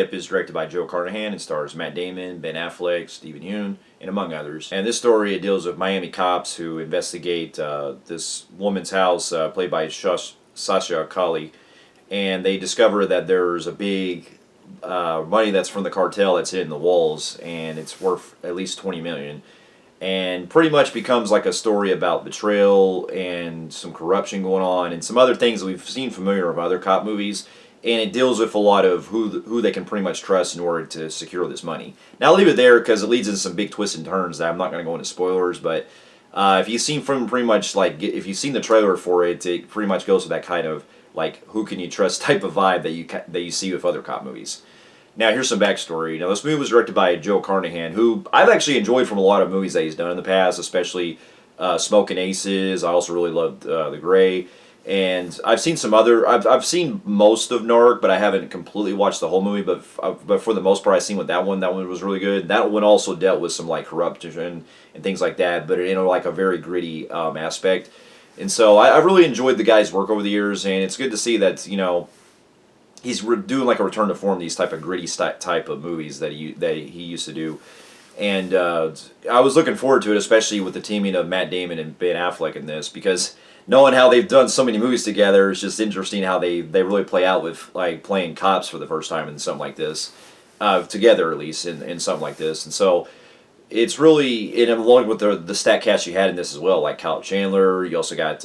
Tip is directed by Joe Carnahan and stars Matt Damon, Ben Affleck, Steven Yeun, and among others. And this story, it deals with Miami cops who investigate this woman's house, played by Sasha Kali, and they discover that there's a big money that's from the cartel that's in the walls, and it's worth at least $20 million. And pretty much becomes like a story about betrayal and some corruption going on and some other things that we've seen familiar of other cop movies. And it deals with a lot of who they can pretty much trust in order to secure this money. Now I'll leave it there because it leads into some big twists and turns that I'm not going to go into spoilers. But if you've seen from pretty much like if you've seen the trailer for it, it pretty much goes with that kind of like who can you trust type of vibe that you see with other cop movies. Now, here's some backstory. Now, this movie was directed by Joe Carnahan, who I've actually enjoyed from a lot of movies that he's done in the past, especially Smoking Aces. I also really loved The Gray. And I've seen some other... I've seen most of Narc, but I haven't completely watched the whole movie. But for the most part, I've seen with that one. That one was really good. That one also dealt with some like corruption and things like that, but in like a very gritty aspect. And so I've really enjoyed the guy's work over the years, and it's good to see that, you know, he's doing like a return to form, these type of gritty type of movies that he used to do. And I was looking forward to it, especially with the teaming of Matt Damon and Ben Affleck in this, because knowing how they've done so many movies together, it's just interesting how they really play out with like playing cops for the first time in something like this, together at least in something like this. And so it's really, and along with the stat cast you had in this as well, like Kyle Chandler, you also got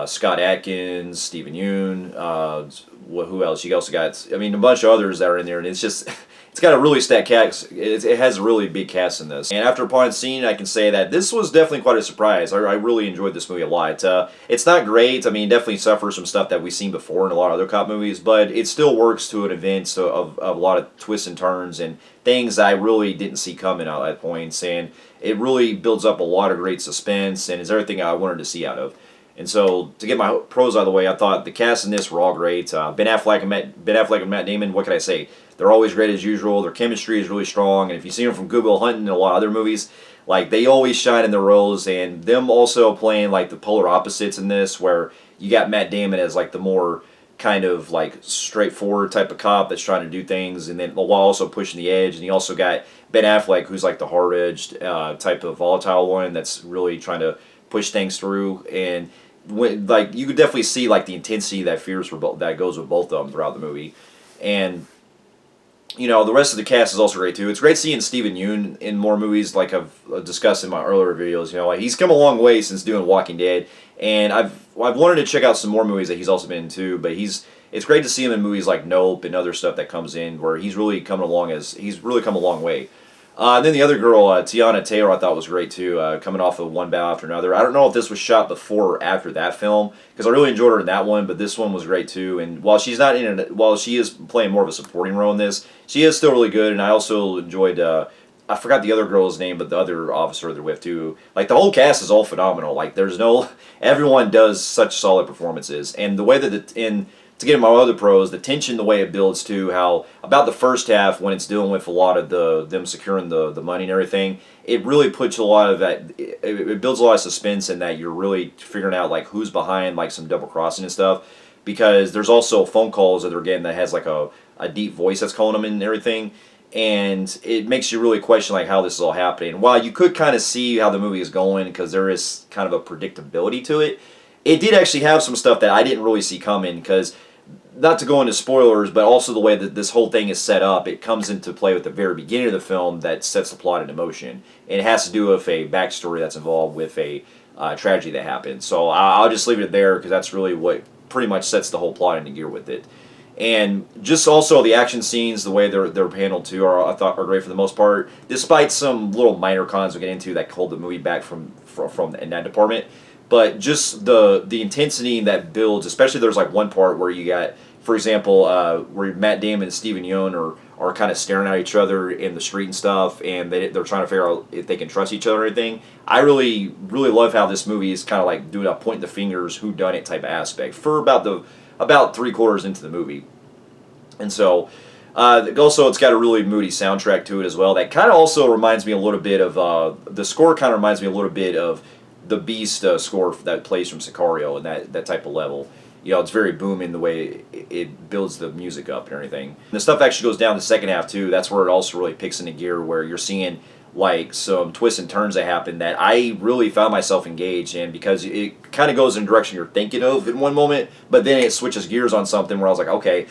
Scott Adkins, Steven Yeun, who else? You also got, I mean, a bunch of others that are in there, and it's just, it's got a really stacked cast. It has a really big cast in this. And after upon seeing, I can say that this was definitely quite a surprise. I really enjoyed this movie a lot. It's not great. I mean, definitely suffers from stuff that we've seen before in a lot of other cop movies, but it still works to an event of a lot of twists and turns and things I really didn't see coming out at points. And it really builds up a lot of great suspense and is everything I wanted to see out of. And so, to get my pros out of the way, I thought the cast in this were all great. Ben Affleck and Matt Damon, what can I say? They're always great as usual. Their chemistry is really strong. And if you've seen them from Good Will Hunting and a lot of other movies, like, they always shine in their roles. And them also playing, like, the polar opposites in this, where you got Matt Damon as, like, the more kind of, like, straightforward type of cop that's trying to do things, and then while also pushing the edge. And you also got Ben Affleck, who's, like, the hard-edged type of volatile one that's really trying to push things through. And like you could definitely see like the intensity that that goes with both of them throughout the movie. And you know, the rest of the cast is also great too. It's great seeing Steven Yeun in more movies, like I've discussed in my earlier videos. You know, like he's come a long way since doing Walking Dead, and I've wanted to check out some more movies that he's also been in too. But it's great to see him in movies like Nope and other stuff that comes in where he's really come a long way. And then the other girl, Tiana Taylor, I thought was great too, coming off of One Bow After Another. I don't know if this was shot before or after that film, because I really enjoyed her in that one, but this one was great too. And while she's not in it, while she is playing more of a supporting role in this, she is still really good. And I also enjoyed, I forgot the other girl's name, but the other officer they're with too. Like the whole cast is all phenomenal. Like everyone does such solid performances, and the way that to get my other pros, the tension, the way it builds to how about the first half when it's dealing with a lot of them securing the money and everything, it really puts a lot of that. It builds a lot of suspense in that you're really figuring out like who's behind like some double crossing and stuff, because there's also phone calls that they're getting that has like a deep voice that's calling them and everything, and it makes you really question like how this is all happening. While you could kind of see how the movie is going because there is kind of a predictability to it, it did actually have some stuff that I didn't really see coming, because not to go into spoilers, but also the way that this whole thing is set up, it comes into play with the very beginning of the film that sets the plot into motion. And it has to do with a backstory that's involved with a tragedy that happened. So I'll just leave it there because that's really what pretty much sets the whole plot into gear with it. And just also the action scenes, the way they're handled too, I thought are great for the most part, despite some little minor cons we get into that hold the movie back from in that department. But just the intensity that builds, especially there's like one part where you got, for example, where Matt Damon and Steven Yeun are kind of staring at each other in the street and stuff, and they're trying to figure out if they can trust each other or anything. I really love how this movie is kind of like doing a point the fingers who done it type of aspect for about 3/4 into the movie. And so also it's got a really moody soundtrack to it as well. That kind of also reminds me a little bit of the score. Kind of reminds me a little bit of the Beast score that plays from Sicario and that type of level. it's very booming the way it builds the music up and everything. The stuff actually goes down the second half too. That's where it also really picks into gear, where you're seeing like some twists and turns that happen that I really found myself engaged in, because it kind of goes in a direction you're thinking of in one moment, but then it switches gears on something where I was like, okay,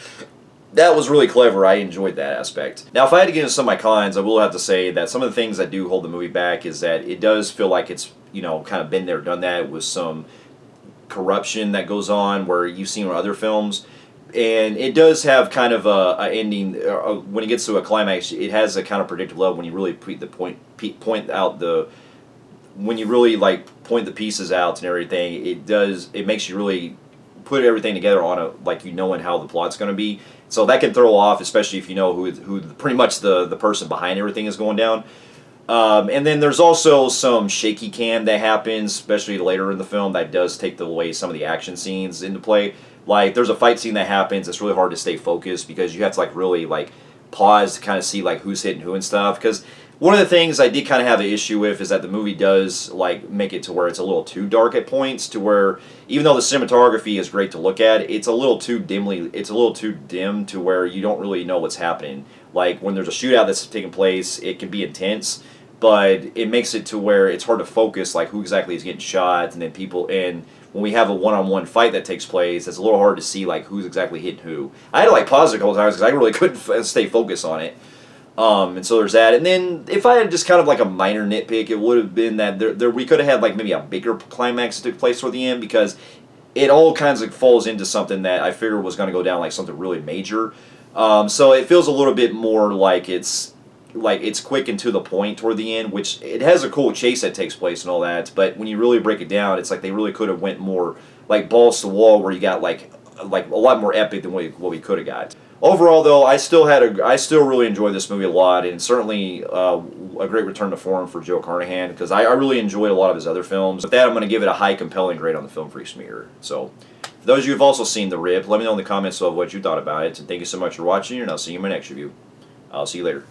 that was really clever. I enjoyed that aspect. Now, if I had to get into some of my cons, I will have to say that some of the things that do hold the movie back is that it does feel like it's, kind of been there, done that, with some corruption that goes on where you've seen in other films. And it does have kind of a ending when it gets to a climax. It has a kind of predictable level when you really point out the when you really like point the pieces out and everything. It makes you really put everything together on a like knowing how the plot's going to be. So that can throw off, especially if you know who pretty much the person behind everything is going down. And then there's also some shaky cam that happens, especially later in the film, that does take away some of the action scenes into play. Like, there's a fight scene that happens. It's really hard to stay focused because you have to like really like pause to kind of see like who's hitting who and stuff. Because one of the things I did kind of have an issue with is that the movie does like make it to where it's a little too dark at points, to where even though the cinematography is great to look at, it's a little too dim to where you don't really know what's happening. Like when there's a shootout that's taking place, it can be intense, but it makes it to where it's hard to focus like who exactly is getting shot, and then when we have a one-on-one fight that takes place, it's a little hard to see like who's exactly hitting who. I had to like pause it a couple times because I really couldn't stay focused on it. And so there's that. And then if I had just kind of like a minor nitpick, it would have been that we could have had like maybe a bigger climax that took place toward the end, because it all kinds of falls into something that I figured was going to go down like something really major. So it feels a little bit more like it's quick and to the point toward the end, which it has a cool chase that takes place and all that. But when you really break it down, it's like they really could have went more like balls to the wall, where you got like a lot more epic than what we could have got. Overall, though, I still really enjoyed this movie a lot, and certainly a great return to form for Joe Carnahan, because I really enjoyed a lot of his other films. With that, I'm going to give it a high compelling grade on the Film Freaks meter. So, for those of you who've also seen The Rip, let me know in the comments of what you thought about it, and thank you so much for watching, and I'll see you in my next review. I'll see you later.